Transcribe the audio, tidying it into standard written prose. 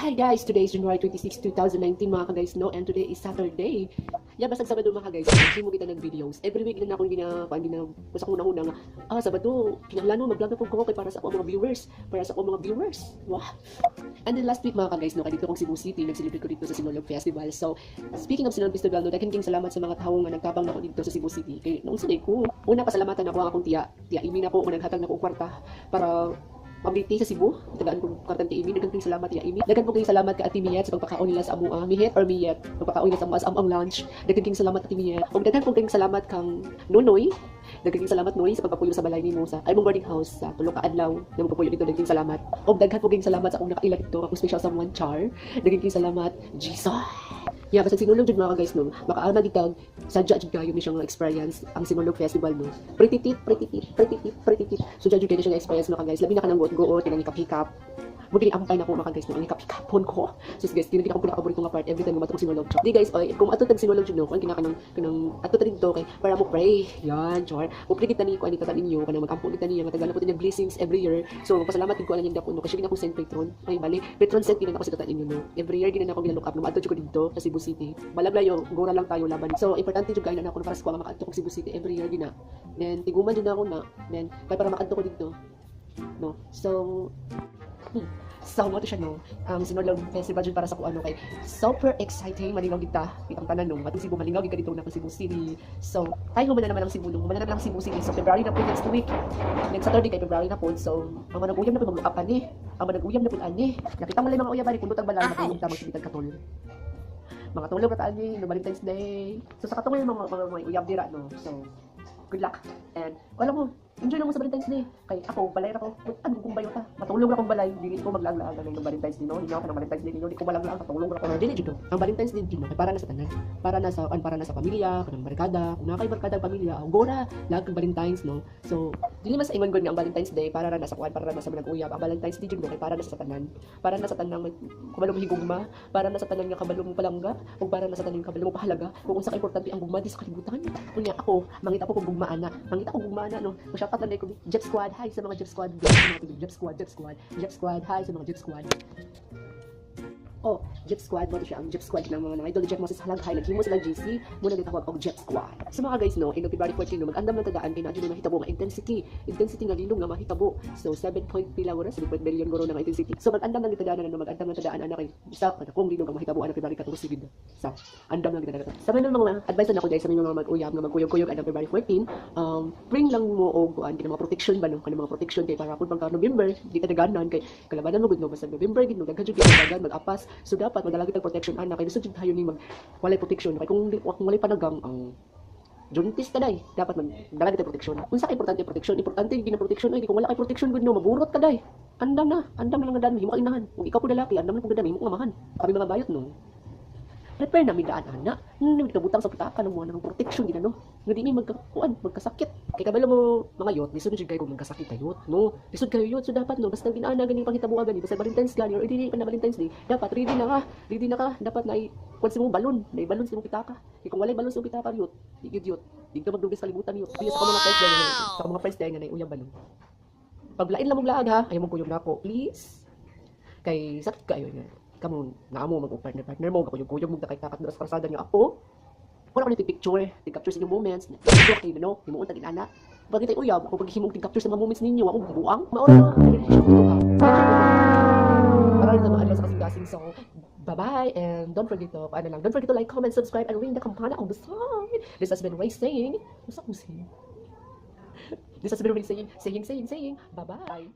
Hi guys, today is January 26, 2019 mga ka-guys, no? And today is Saturday. Yeah, basta Sabado mga ka-guys, mo kita ng videos. Every week din ako basta ko na Sabado, kinahanglan mag-vlog na po ko kay para sa ako mga viewers. Wow. And then last week mga ka-guys, no, dito kong Cebu City, nag-celebrate ko dito sa Sinulog Festival. So, speaking of Sinulog Festival, no, daghang salamat sa mga taong nga nagtabang ako dito sa Cebu City. Kay nung sunay ko, una pasalamatan ako ang akong tiya Imi na ko, naghatag na ko kwarta para pamiti sa Cebu, tagaan ko kartang ti Imi, daghang salamat ya Imi. Daghang po kayong salamat ka Ate Miyet sa pagpakaon nila sa amo Miyet or Miyet, pagpakaon nila sa amo as among lunch. Daghang salamat Ate Miyet. Og daghang po kayong salamat kang Nonoy. Daghang salamat Noy sa pagpapuyo sa balay nimo sa imong boarding house sa tulo ka adlaw. Namo puyo dito daghang salamat. Og daghang po kayong salamat sa akong nakaila dito, akong special someone Char. Daghang salamat Jesus. Yeah, basta Sinulog jud mga guys no. Makaana gitag sadya jud kayo ni siyang experience ang Sinulog Festival no. Pretty tit. So jud kayo siyang experience no guys. Labi na kanang goot-goot, tinang hikap-hikap. Mugini ako kay nako mga guys no, ang hikap-hikapon ko. So guys, kini ako pinaka-paborito nga part every time gumatok Sinulog. Di guys, oy, kung ato tag Sinulog jud no, kung kanang ato ta dito kay para mo pray. Yan, char. O pray kita ni ko ani tatan ninyo kanang magampo kita niya matagal na po tinag blessings every year. So pasalamat ko lang yung dako no kasi gina ko send patron. Ay bali, patron set gina ako sa tatan ninyo no. Every year gina ako gina-look up no adto jud ko dito sa Cebu City. Balaglayo, gora lang tayo laban. So importante jud kayo na ako para sa kuha makaadto ko Cebu City every year gina. Then tiguman jud na ako na. Then kay para makaadto ko dito. No. So mo to siya no. Sinulog Festival jud para sa kuano kay super exciting malingaw kita kitang tanan no. Matong Cebu malingaw gid dito na Cebu City. So tayo man na naman ang Cebu no. Man na naman ang Cebu City. So February na po next week. Next Saturday kay February na po. So ang mga nag-uyam na po mag-look up ani. Ang mga nag-uyam na po ani. Nakita mo lang mga uyab ani kun butang balay matulog ta magsibitag katol. Mga tulog at ani no Valentine's Day. So sa katong mga uyab dira no. So good luck. And wala mo, enjoy lang mo sa Valentine's Day. Kay ako, balay na ko. Ano kung bayo ta? Matulog na kong balay. Dili ko maglaag-laag ng Valentine's Day no. Hindi ako ng Valentine's Day no. Di ko malaglaag matulog na ko. Dili jud. Ang Valentine's Day jud no. Para na sa tanan. Para na sa pamilya, kanang barkada. Kung nakay barkada pamilya, gora lag ng Valentine's no. So, dili mas ingon gud nga ang Valentine's Day para na sa kuan, para na sa manag-uyab. Ang Valentine's Day jud no kay para na sa tanan. Para na sa tanan kabalo mo higugma, para na sa tanan nga kabalo mo palangga, ug para na sa tanan kabalo mo pahalaga. Kung unsa ka importante ang gugma di sa kalibutan. Kunya ako, mangita ko kung gugma ana. Mangita ko gugma ana no. So shout out lang ko Jeff Squad. Hi sa mga Jeff Squad. Jeff Squad. Hi sa mga Jeff Squad. Oh, Jeff Squad mo to siya. Ang Jeff Squad ng mga idol Jeff Moses halag hi naghimo sila GC muna gitawag og Jeff Squad. So mga guys no, in February 14 no mag-andam ng tadaan kay na jud mahitabo nga intensity nga lilong nga mahitabo. So 7 point pila oras 7 billion guro nga intensity. So mag-andam ng tadaan no, mag-andam ng tadaan ana kay bisa kung lilong nga mahitabo ana February 14 sigid. So andam lang kita. Sa mga advice na ako guys sa mga mag-uyab nga magkuyog-kuyog ana February 14, bring lang mo og mga protection ba no, kanang mga protection kay para pud pagka November di ka daganan kay kalabanan mo gud no basta November gid no daghan jud dagan mag-apas. So dapat magdala kita protection ana kay gusto jud tayo ni walay protection kay kung walay panagang ang juntis kaday dapat magdala kita protection. Unsa kay importante protection? Importante gina protection ay kung wala kay protection gud no maburot kaday. Andam na lang gadan himo inahan. Kung ikaw pud lalaki andam na pud gadan himo amahan. Kami mga bayot no. Prepare namin daan ana. Nagkabutang sa pitaka ng mga protection gina no. Nga di ni magkasakit. Kay kabalo mo mga yot, lisod jud kay kung magkasakit kayot no. Lisod kayo yot so dapat no basta ginaana gani panghitabo gani basta Valentine's gani or dili pa na Valentine's Day, dapat ready na ka. Dapat na kuan si mo balon, na balon si mo pitaka. Kay kung walay balon si mo pitaka yot, yot. Di ka magdugis kalibutan yot. Biya sa mga price day sa mga price day nga uyab balon. Paglain lang mo laag ha, ayaw mo kuyog nako, please. Kay sakit kayo nga. Kamu naamo mag-partner mo gakuyog-kuyog mo kay kakat sa karsada niyo ako. Wala ko ni picture, capture sa inyong moments. Okay no, himuon tag inana. Pag kitay uyab ako pag himong capture sa mga moments ninyo, ako buang. Maoro. Para sa mga advice sa kasing so bye-bye and don't forget to like, comment, subscribe and ring the campana on the side. This has been Ray saying, what's up saying? This has been Ray saying, bye-bye.